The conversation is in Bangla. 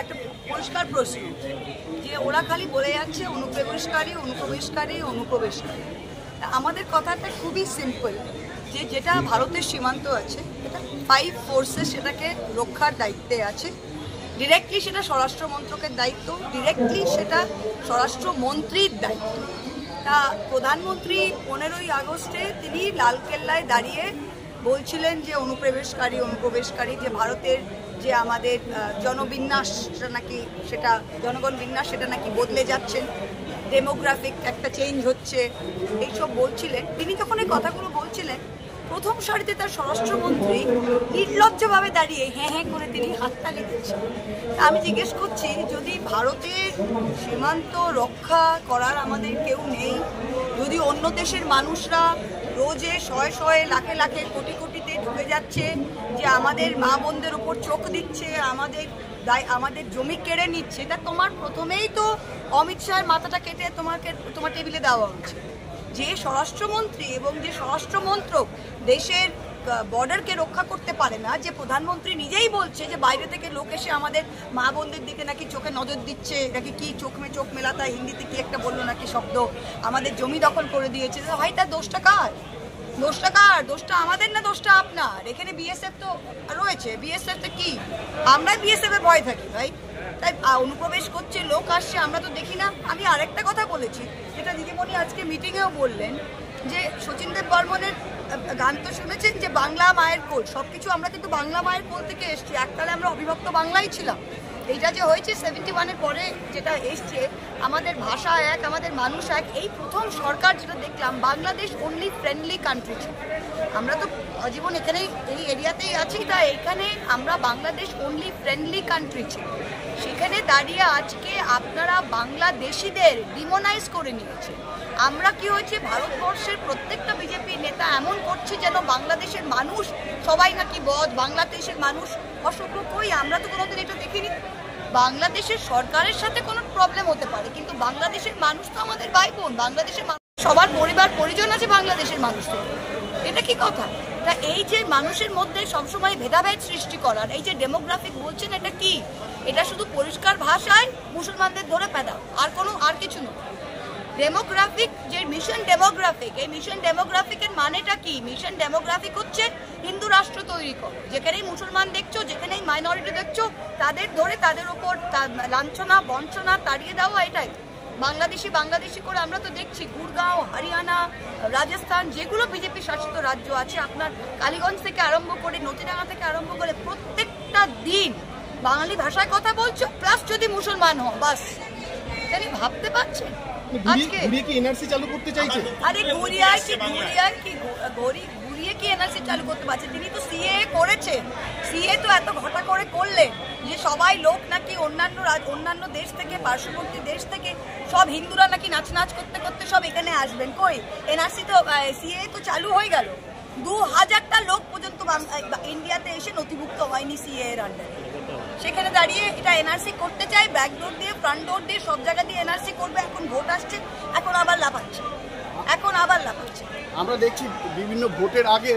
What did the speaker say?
একটা পরিষ্কার প্রশ্ন যে ওরা খালি বলে যাচ্ছে অনুপ্রবেশকারী অনুপ্রবেশকারী অনুপ্রবেশকারী। আমাদের কথাটা খুবই সিম্পল, যে যেটা ভারতের সীমান্ত আছে এটা 5 ফোর্সেস সেটাকে রক্ষার দায়িত্বে আছে। ডিরেক্টলি সেটা স্বরাষ্ট্র মন্ত্রকের দায়িত্ব, ডিরেক্টলি সেটা স্বরাষ্ট্রমন্ত্রীর দায়িত্ব। তা প্রধানমন্ত্রী 15ই আগস্টে তিনি লালকেল্লায় দাঁড়িয়ে বলছিলেন যে অনুপ্রবেশকারী যে ভারতের যে আমাদের জনবিন্যাস সেটা জনগণ বিন্যাস সেটা নাকি বদলে যাচ্ছেন, ডেমোগ্রাফিক একটা চেঞ্জ হচ্ছে, এইসব বলছিলেন। তিনি যখন এই কথাগুলো বলছিলেন প্রথম সারিতে তার স্বরাষ্ট্রমন্ত্রী নির্লজ্জভাবে দাঁড়িয়ে হ্যাঁ হ্যাঁ করে তিনি হাততালি দিচ্ছেন। আমি জিজ্ঞেস করছি, যদি ভারতের সীমান্ত রক্ষা করার আমাদের কেউ নেই, যদি অন্য দেশের মানুষরা রোজে শয়ে শয়ে লাখে লাখে কোটি কোটিতে ঢুকে যাচ্ছে, যে আমাদের মা বোনদের উপর চোখ দিচ্ছে, আমাদের জমি কেড়ে নিচ্ছে, তা তোমার প্রথমেই তো অমিত শাহের মাথাটা কেটে তোমার টেবিলে দেওয়া উচিত। যে স্বরাষ্ট্রমন্ত্রী এবং যে স্বরাষ্ট্রমন্ত্রক দেশের বর্ডারকে রক্ষা করতে পারে না, যে প্রধানমন্ত্রী নিজেই বলছে যে বাইরে থেকে লোক এসে আমাদের মা বোনদের দিকে নাকি চোখে নজর দিচ্ছে, নাকি কি চোখ মেলাতা হিন্দিতে কি একটা বললো নাকি শব্দ, আমাদের জমি দখল করে দিয়েছে, ভাই তার দোষটা কার? দোষটা আমাদের না দোষটা আপনার? এখানে বিএসএফ তো রয়েছে, বিএসএফ তো কি আমরা বিএসএফ এর ভয় থাকি ভাই? তাই অনুপ্রবেশ করছে, লোক আসছে, আমরা তো দেখি না। আমি আরেকটা কথা বলেছি, যেটা দিদিমণি আজকে মিটিংয়েও বললেন, যে শচীন দেব বর্মনের গান তো শুনেছেন যে বাংলা মায়ের কোল, সবকিছু আমরা কিন্তু বাংলা মায়ের কোল থেকে এসছি। এককালে আমরা অবিভক্ত বাংলাই ছিলাম। এইটা যে হয়েছে 71-এর পরে যেটা এসছে, আমাদের ভাষা এক, আমাদের মানুষ এক। এই প্রথম সরকার যেটা দেখলাম, বাংলাদেশ অনলি ফ্রেন্ডলি কান্ট্রি ছিল। আমরা তো জীবন এখানেই এই এরিয়াতেই আছি, তাই এখানে আমরা বাংলাদেশ অনলি ফ্রেন্ডলি কান্ট্রি ছিল। সেখানে দাঁড়িয়ে আজকে আপনারা বাংলাদেশিদের ডিমোনাইজ করে নিয়েছে। আমরা কি হয়েছে, ভারতবর্ষের প্রত্যেকটা বিজেপি নেতা এমন করছে যেন বাংলাদেশের মানুষ সবাই নাকি বদ, বাংলাদেশের মানুষ অসভ্য। কই, আমরা তো কোনোদিন এটা দেখিনি। বাংলাদেশের সরকারের সাথে কোনো প্রবলেম হতে পারে, কিন্তু বাংলাদেশের মানুষ তো আমাদের ভাই বোন। বাংলাদেশের সবার পরিবার পরিজন আছে বাংলাদেশের মানুষদের। এটা কি কথা? তা এই যে মানুষের মধ্যে সবসময় ভেদাভেদ সৃষ্টি করার, এই যে ডেমোগ্রাফিক বলছেন, এটা কি? এটা শুধু পরিষ্কার ভাষায় মুসলমানদের ধরে পেদাও, আর কিছু নয়। ডেমোগ্রাফিক যে মিশন ডেমোগ্রাফিক, এই মিশন ডেমোগ্রাফিকের মানেটা কি? মিশন ডেমোগ্রাফিক হচ্ছে হিন্দু রাষ্ট্র তৈরি করো, যেখানেই মুসলমান দেখছো, যেখানেই মাইনরিটি দেখছো, তাদের ধরে তাদের ওপর লাঞ্ছনা বঞ্চনা তাড়িয়ে দেওয়া। এটাই বাংলাদেশি করে আমরা তো দেখছি গুরগাঁও, হরিয়ানা, রাজস্থান, যেগুলো বিজেপি শাসিত রাজ্য আছে, আপনার কালীগঞ্জ থেকে আরম্ভ করে নতিডাঙ্গা থেকে আরম্ভ করে প্রত্যেকটা দিন বাঙালি ভাষায় কথা বলছো, প্লাস যদি মুসলমান হও, বাস। তাহলে ভাবতে পারছেন ঘুরিয়ে কি এনআরসি চালু করতে চাইছে? আরে ঘুরিয়ে কি এনআরসি চালু করতে পারছে? তিনি তো সিএ করেছেন। সিএ তো এত ঘটা করে করলেন যে সবাই লোক নাকি অন্যান্য দেশ থেকে, পার্শ্ববর্তী দেশ থেকে সব হিন্দুরা নাকি নাচ করতে করতে সব এখানে আসবেন। কই, এনআরসি তো সিএ তো চালু হয়ে গেল। 2000টা লোক পর্যন্ত ইন্ডিয়াতে এসে নথিভুক্ত হয়নি সিএ এর আন্ডারে। সেখানে দাঁড়িয়ে এটা এনআরসি করতে চাই, ব্যাকডোর দিয়ে, ফ্রন্ট ডোর দিয়ে, সব জায়গা দিয়ে এনআরসি করবে। এখন ভোট আসছে, এখন আবার লাফাচ্ছে। আমরা দেখছি বিভিন্ন ভোটের আগে